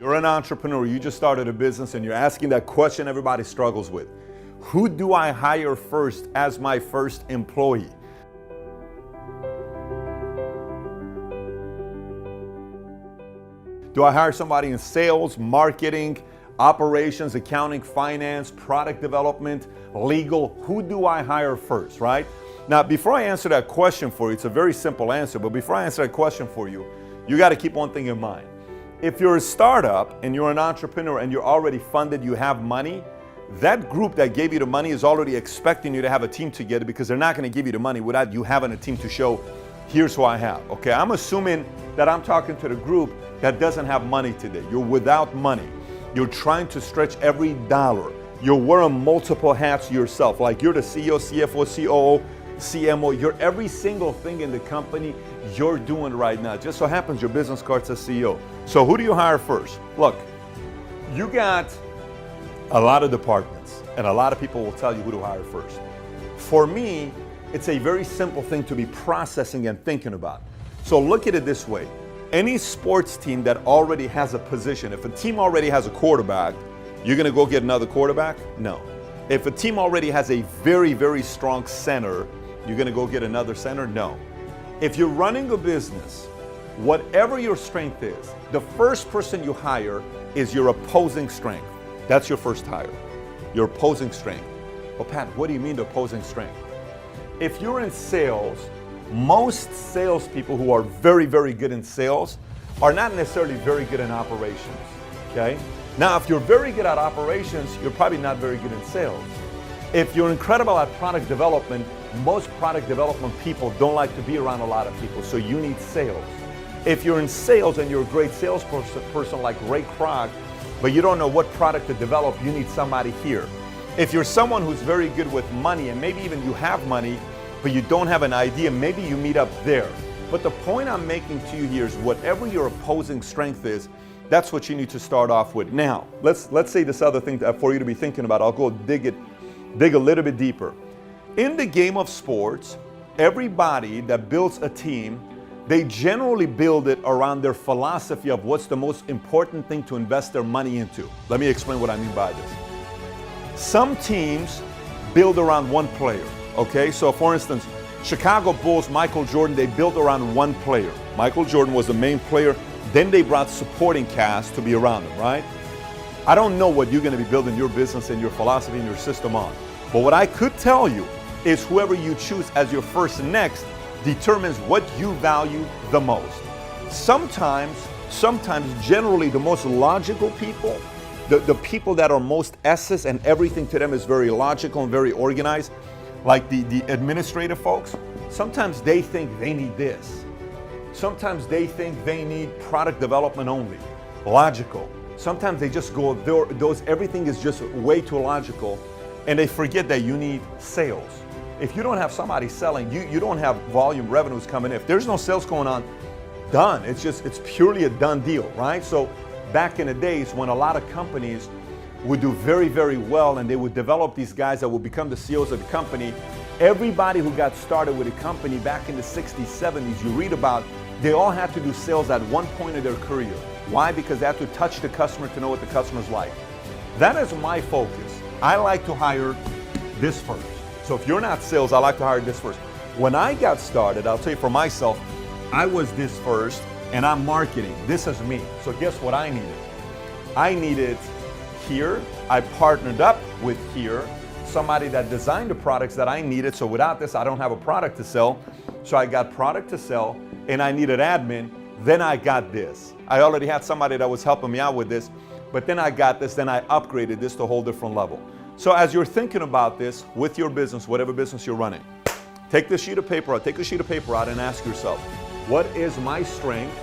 You're an entrepreneur, you just started a business and you're asking that question everybody struggles with. Who do I hire first as my first employee? Do I hire somebody in sales, marketing, operations, accounting, finance, product development, legal? Who do I hire first, right? Now, before I answer that question for you, it's a very simple answer, but before I answer that question for you, you got to keep one thing in mind. If you're a startup and you're an entrepreneur and you're already funded, you have money, that group that gave you the money is already expecting you to have a team together because they're not going to give you the money without you having a team to show, here's who I have. Okay, I'm assuming that I'm talking to the group that doesn't have money today. You're without money. You're trying to stretch every dollar. You're wearing multiple hats yourself. Like you're the CEO, CFO, COO, CMO. You're every single thing in the company you're doing right now. Just so happens your business card says CEO. So who do you hire first? Look, you got a lot of departments and a lot of people will tell you who to hire first. For me, it's a very simple thing to be processing and thinking about. So look at it this way. Any sports team that already has a position, if a team already has a quarterback, you're gonna go get another quarterback? No. If a team already has a very, very strong center, you're gonna go get another center? No. If you're running a business, whatever your strength is, the first person you hire is your opposing strength. That's your first hire, your opposing strength. Well, Pat, what do you mean the opposing strength? If you're in sales, most salespeople who are very, very good in sales are not necessarily very good in operations, okay? Now, if you're very good at operations, you're probably not very good in sales. If you're incredible at product development, most product development people don't like to be around a lot of people, so you need sales. If you're in sales and you're a great salesperson like Ray Kroc, but you don't know what product to develop, you need somebody here. If you're someone who's very good with money, and maybe even you have money, but you don't have an idea, maybe you meet up there. But the point I'm making to you here is whatever your opposing strength is, that's what you need to start off with. Now, let's say this other thing for you to be thinking about. I'll go dig a little bit deeper. In the game of sports, everybody that builds a team, they generally build it around their philosophy of what's the most important thing to invest their money into. Let me explain what I mean by this. Some teams build around one player, okay? So for instance, Chicago Bulls, Michael Jordan, they built around one player. Michael Jordan was the main player. Then they brought supporting cast to be around him, right? I don't know what you're going to be building your business and your philosophy and your system on. But what I could tell you is whoever you choose as your first and next determines what you value the most. Sometimes, generally the most logical people, the people that are most S's and everything to them is very logical and very organized, like the administrative folks, sometimes they think they need this. Sometimes they think they need product development only, logical. Sometimes they just go, everything is just way too logical, and they forget that you need sales. If you don't have somebody selling, you don't have volume revenues coming in. If there's no sales going on, done. It's purely a done deal, right? So back in the days when a lot of companies would do very, very well and they would develop these guys that would become the CEOs of the company, everybody who got started with a company back in the 60s, 70s, you read about, they all had to do sales at one point in their career. Why? Because they had to touch the customer to know what the customer's like. That is my focus. I like to hire this first. So if you're not sales, I like to hire this first. When I got started, I'll tell you for myself, I was this first and I'm marketing. This is me. So guess what I needed? I needed here, I partnered up with here, somebody that designed the products that I needed. So without this, I don't have a product to sell. So I got product to sell and I needed admin. Then I got this. I already had somebody that was helping me out with this, but then I got this, then I upgraded this to a whole different level. So as you're thinking about this with your business, whatever business you're running, take this sheet of paper out, take a sheet of paper out and ask yourself, what is my strength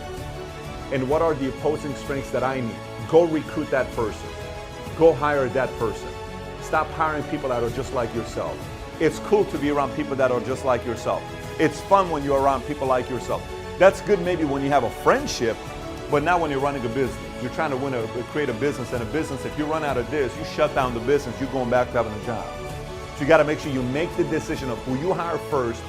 and what are the opposing strengths that I need? Go recruit that person. Go hire that person. Stop hiring people that are just like yourself. It's cool to be around people that are just like yourself. It's fun when you're around people like yourself. That's good maybe when you have a friendship, but not when you're running a business. You're trying to create a business, and a business, if you run out of this, you shut down the business, you're going back to having a job. So you got to make sure you make the decision of who you hire first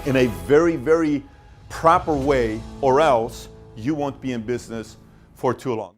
in a very, very proper way, or else you won't be in business for too long.